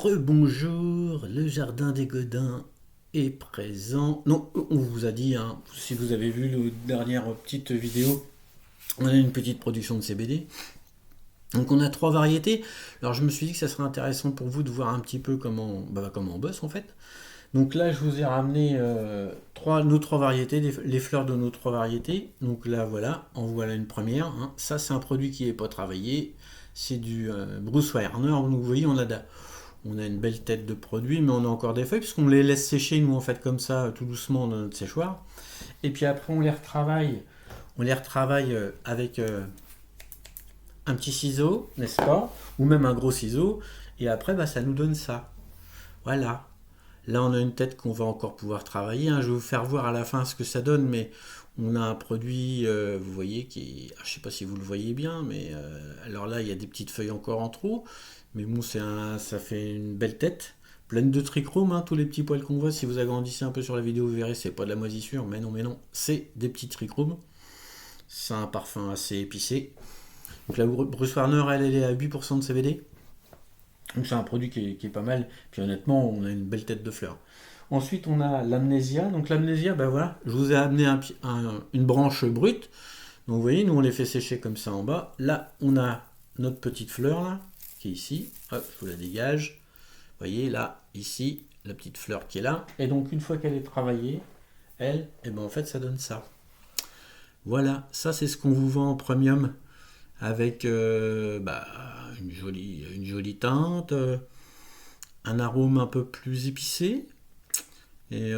Rebonjour, le jardin des Godins est présent. Non, on vous a dit, hein, si vous avez vu la dernière petite vidéo, on a une petite production de CBD. Donc on a trois variétés. Alors je me suis dit que ça serait intéressant pour vous de voir un petit peu comment on bosse en fait. Donc là je vous ai ramené nos trois variétés, les fleurs de nos trois variétés. Donc là voilà, en voilà une première, hein. Ça c'est un produit qui n'est pas travaillé. C'est du Bruce Werner. Donc vous voyez on a une belle tête de produit, mais on a encore des feuilles, puisqu'on les laisse sécher, nous, en fait, comme ça, tout doucement dans notre séchoir. Et puis après, on les retravaille avec un petit ciseau, n'est-ce pas? Ou même un gros ciseau. Et après, bah, ça nous donne ça. Voilà. Là, on a une tête qu'on va encore pouvoir travailler, hein. Je vais vous faire voir à la fin ce que ça donne, mais on a un produit, vous voyez, je ne sais pas si vous le voyez bien, mais alors là, il y a des petites feuilles encore en trop. Mais bon, ça fait une belle tête, pleine de trichromes, hein, tous les petits poils qu'on voit. Si vous agrandissez un peu sur la vidéo, vous verrez, c'est pas de la moisissure, mais non, c'est des petits trichromes. C'est un parfum assez épicé. Donc la Bruce Warner, elle est à 8% de CBD. Donc c'est un produit qui est pas mal. Puis honnêtement, on a une belle tête de fleur. Ensuite, on a l'amnésia. Donc l'amnésia, ben voilà, je vous ai amené une branche brute. Donc vous voyez, nous on les fait sécher comme ça en bas. Là, on a notre petite fleur là, qui est ici. Hop, je vous la dégage. Vous voyez là, ici, la petite fleur qui est là. Et donc une fois qu'elle est travaillée, elle, et ben en fait ça donne ça. Voilà, ça c'est ce qu'on vous vend en premium avec une jolie teinte, un arôme un peu plus épicé. Et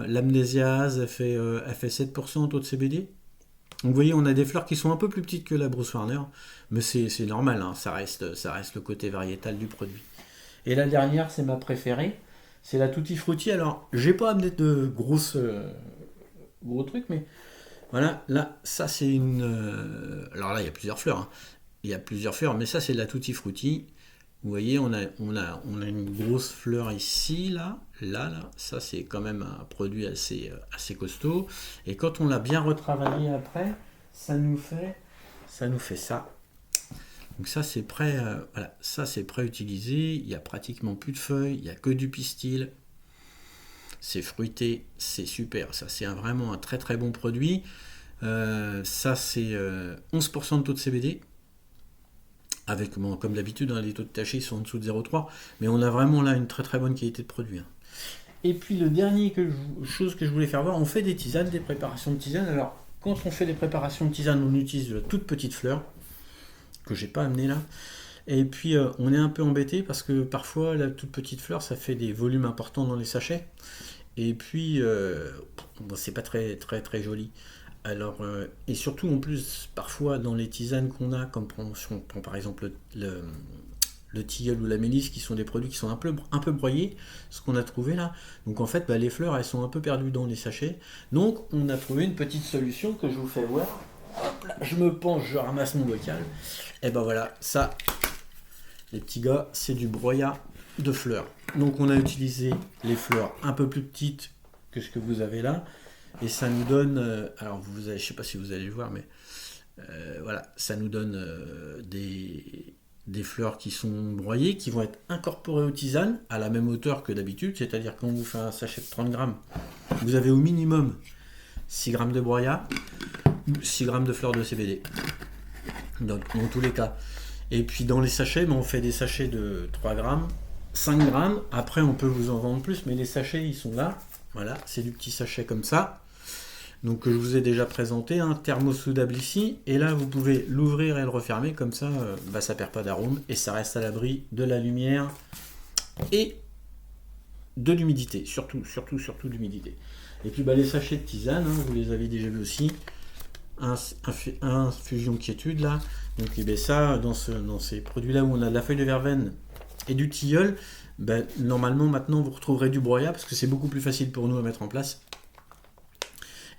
l'amnésiase, elle fait 7% en taux de CBD. Donc vous voyez, on a des fleurs qui sont un peu plus petites que la Bruce Warner, mais c'est normal, hein, ça reste le côté variétal du produit. Et la dernière, c'est ma préférée, c'est la Tutti Frutti. Alors, j'ai pas amené de gros trucs, mais voilà, là, ça c'est une. Alors là, il y a plusieurs fleurs, hein. Il y a plusieurs fleurs, mais ça c'est de la Tutti Frutti. Vous voyez, on a une grosse fleur ici, là. Ça, c'est quand même un produit assez costaud. Et quand on l'a bien retravaillé après, ça nous fait ça. Donc ça, c'est prêt, voilà, ça c'est prêt à utiliser. Il n'y a pratiquement plus de feuilles, il n'y a que du pistil. C'est fruité, c'est super. Ça, c'est vraiment un très très bon produit. Ça, c'est 11% de taux de CBD. Avec, comme d'habitude, hein, les taux de THC sont en dessous de 0,3, mais on a vraiment là une très très bonne qualité de produit, hein. Et puis le dernier chose que je voulais faire voir, on fait des tisanes, des préparations de tisanes. Alors quand on fait des préparations de tisanes, on utilise de la toute petite fleur, que j'ai pas amené là. Et puis on est un peu embêté parce que parfois la toute petite fleur, ça fait des volumes importants dans les sachets. Et puis c'est pas très très très joli. Alors, et surtout en plus, parfois dans les tisanes qu'on a, comme si on prend par exemple le tilleul ou la mélisse, qui sont des produits qui sont un peu broyés, ce qu'on a trouvé là. Donc en fait, les fleurs, elles sont un peu perdues dans les sachets. Donc on a trouvé une petite solution que je vous fais voir. Hop là, je me penche, je ramasse mon bocal. Et ben voilà, ça, les petits gars, c'est du broyat de fleurs. Donc on a utilisé les fleurs un peu plus petites que ce que vous avez là. Et ça nous donne, alors je ne sais pas si vous allez le voir, mais voilà, ça nous donne des fleurs qui sont broyées, qui vont être incorporées aux tisanes à la même hauteur que d'habitude, c'est-à-dire quand vous faites un sachet de 30 grammes, vous avez au minimum 6 grammes de broyat, 6 grammes de fleurs de CBD, dans tous les cas. Et puis dans les sachets, on fait des sachets de 3 grammes, 5 grammes, après on peut vous en vendre plus, mais les sachets ils sont là, voilà, c'est du petit sachet comme ça. Donc que je vous ai déjà présenté, un thermosoudable ici, et là vous pouvez l'ouvrir et le refermer, comme ça ça perd pas d'arôme et ça reste à l'abri de la lumière et de l'humidité, surtout l'humidité. Et puis les sachets de tisane, hein, vous les avez déjà vus aussi, infusion quiétude là, donc ça dans ces produits là où on a de la feuille de verveine et du tilleul, normalement maintenant vous retrouverez du broyat parce que c'est beaucoup plus facile pour nous à mettre en place.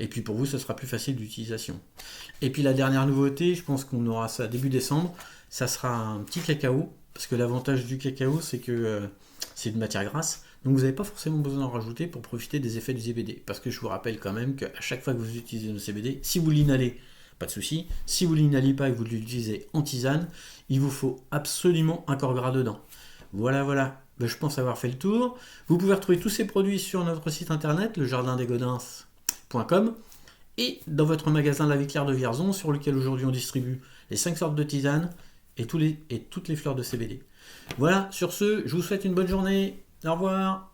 Et puis pour vous, ce sera plus facile d'utilisation. Et puis la dernière nouveauté, je pense qu'on aura ça début décembre, ça sera un petit cacao, parce que l'avantage du cacao, c'est que c'est une matière grasse, donc vous n'avez pas forcément besoin d'en rajouter pour profiter des effets du CBD. Parce que je vous rappelle quand même qu'à chaque fois que vous utilisez le CBD, si vous l'inhalez, pas de souci. Si vous l'inhalez pas et que vous l'utilisez en tisane, il vous faut absolument un corps gras dedans. Voilà, voilà. Ben, je pense avoir fait le tour. Vous pouvez retrouver tous ces produits sur notre site internet, lejardindesgodins.com, et dans votre magasin La Vie Claire de Vierzon, sur lequel aujourd'hui on distribue les 5 sortes de tisanes et toutes les fleurs de CBD. Voilà, sur ce, je vous souhaite une bonne journée. Au revoir.